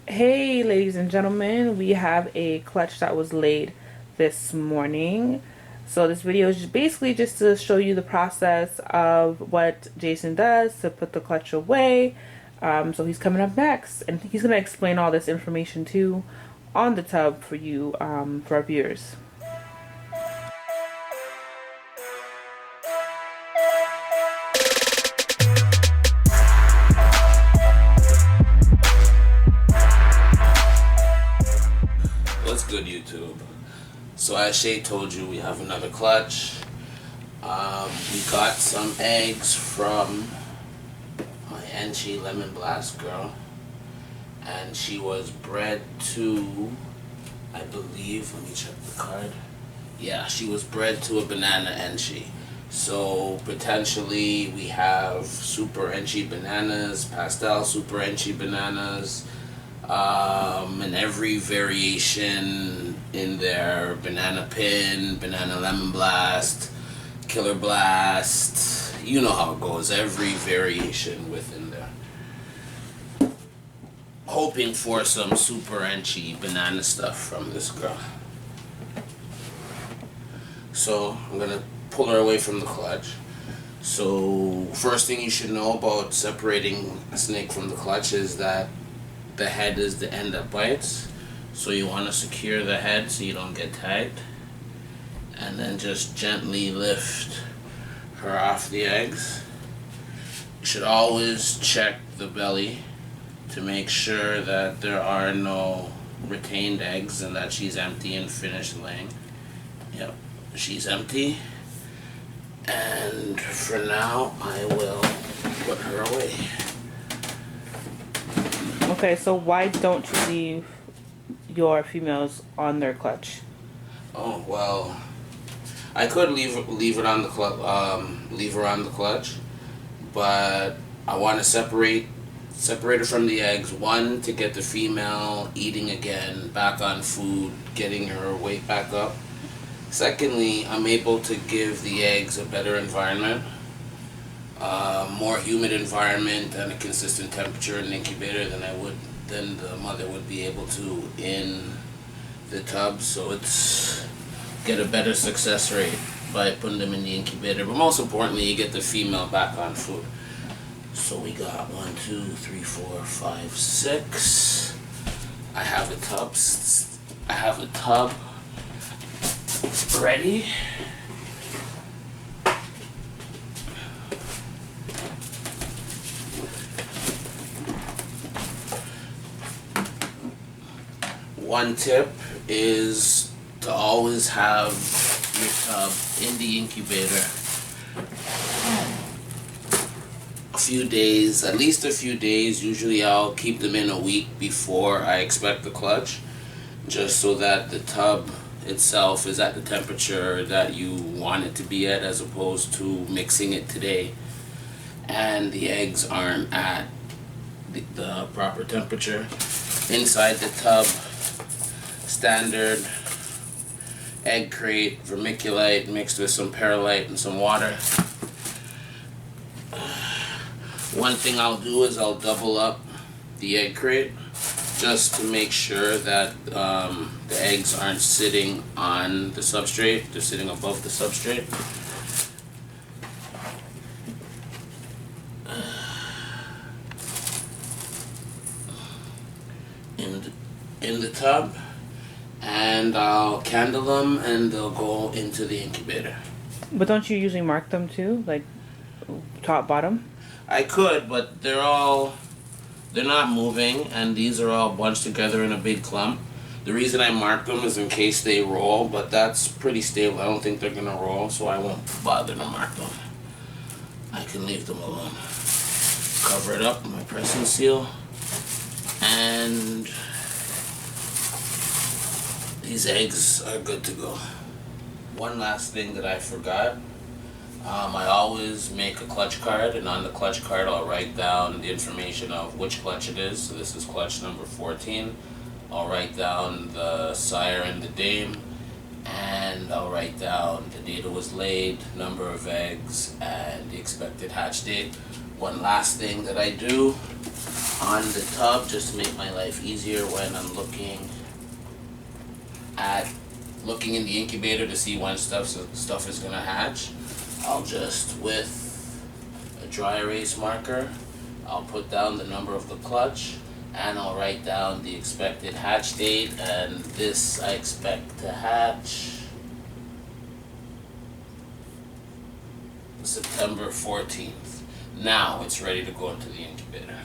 Hey, ladies and gentlemen, we have a clutch that was laid this morning. So this video is basically just to show you the process of what Jason does to put the clutch away. So he's coming up next, and he's gonna explain all this information too on the tub for you, for our viewers. What's good, YouTube? So as Shay told you, we have another clutch. We got some eggs from my Enchi Lemon Blast girl, and she was bred to, I believe, let me check the card. Yeah, she was bred to a banana Enchi. So potentially we have super Enchi bananas, pastel super Enchi bananas, and every variation in there: banana pin, banana lemon blast, killer blast. You know how it goes. Every variation within there. Hoping for some super Enchi banana stuff from this girl. So I'm gonna pull her away from the clutch. So first thing you should know about separating a snake from the clutch is that the head is the end that bites. So you want to secure the head so you don't get tagged, and then just gently lift her off the eggs. You should always check the belly to make sure that there are no retained eggs and that she's empty and finished laying. Yep, she's empty. And for now, I will put her away. Okay, so why don't you leave your females on their clutch? Oh well, I could leave it on the leave her on the clutch, but I want to separate her from the eggs. One, to get the female eating again, back on food, getting her weight back up. Secondly, I'm able to give the eggs a better environment, more humid environment, and a consistent temperature in the incubator than the mother would be able to in the tub. So it's get a better success rate by putting them in the incubator. But most importantly, you get the female back on food. So we got 1, 2, 3, 4, 5, 6. I have a tub. Ready. One tip is to always have your tub in the incubator a few days, at least a few days. Usually I'll keep them in a week before I expect the clutch, just so that the tub itself is at the temperature that you want it to be at, as opposed to mixing it today and the eggs aren't at the proper temperature. Inside the tub, standard egg crate, vermiculite mixed with some perlite and some water. One thing I'll do is I'll double up the egg crate just to make sure that the eggs aren't sitting on the substrate, they're sitting above the substrate. In the tub, and I'll candle them and they'll go into the incubator. But don't you usually mark them too, like top, bottom? I could, but they're not moving, and these are all bunched together in a big clump. The reason I mark them is in case they roll, but that's pretty stable. I don't think they're gonna roll, so I won't bother to mark them. I can leave them alone. Cover it up with my pressing seal, and these eggs are good to go. One last thing that I forgot. I always make a clutch card, and on the clutch card I'll write down the information of which clutch it is. So this is clutch number 14. I'll write down the sire and the dame, and I'll write down the date it was laid, number of eggs, and the expected hatch date. One last thing that I do, on the tub just to make my life easier when I'm looking in the incubator to see when stuff is gonna hatch. I'll just, with a dry erase marker, I'll put down the number of the clutch and I'll write down the expected hatch date, and this I expect to hatch September 14th. Now it's ready to go into the incubator.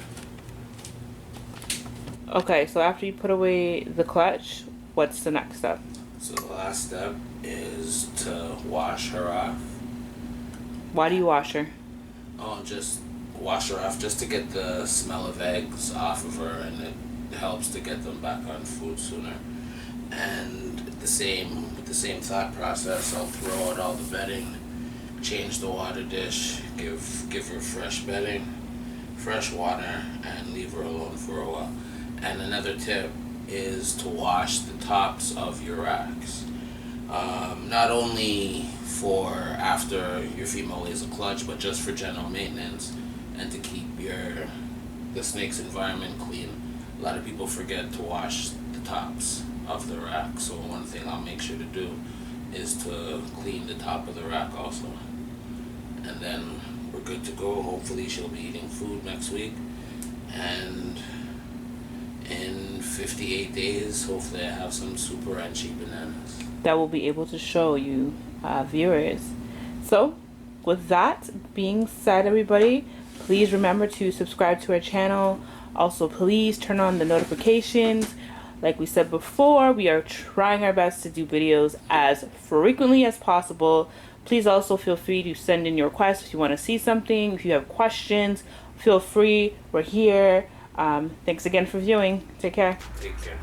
Okay, so after you put away the clutch, what's the next step? So the last step is to wash her off. Why do you wash her? Oh, just wash her off just to get the smell of eggs off of her, and it helps to get them back on food sooner. And with the same thought process, I'll throw out all the bedding, change the water dish, give her fresh bedding, fresh water, and leave her alone for a while. And another tip is to wash the tops of your racks. Not only for after your female lays a clutch, but just for general maintenance and to keep the snake's environment clean. A lot of people forget to wash the tops of the rack, so one thing I'll make sure to do is to clean the top of the rack also. And then we're good to go. Hopefully she'll be eating food next week, and in 58 days, hopefully I have some super crunchy bananas That will be able to show you viewers. So with that being said, everybody, please remember to subscribe to our channel. Also, please turn on the notifications. Like we said before, we are trying our best to do videos as frequently as possible. Please also feel free to send in your requests if you want to see something. If you have questions, feel free. We're here. Thanks again for viewing. Take care. Take care.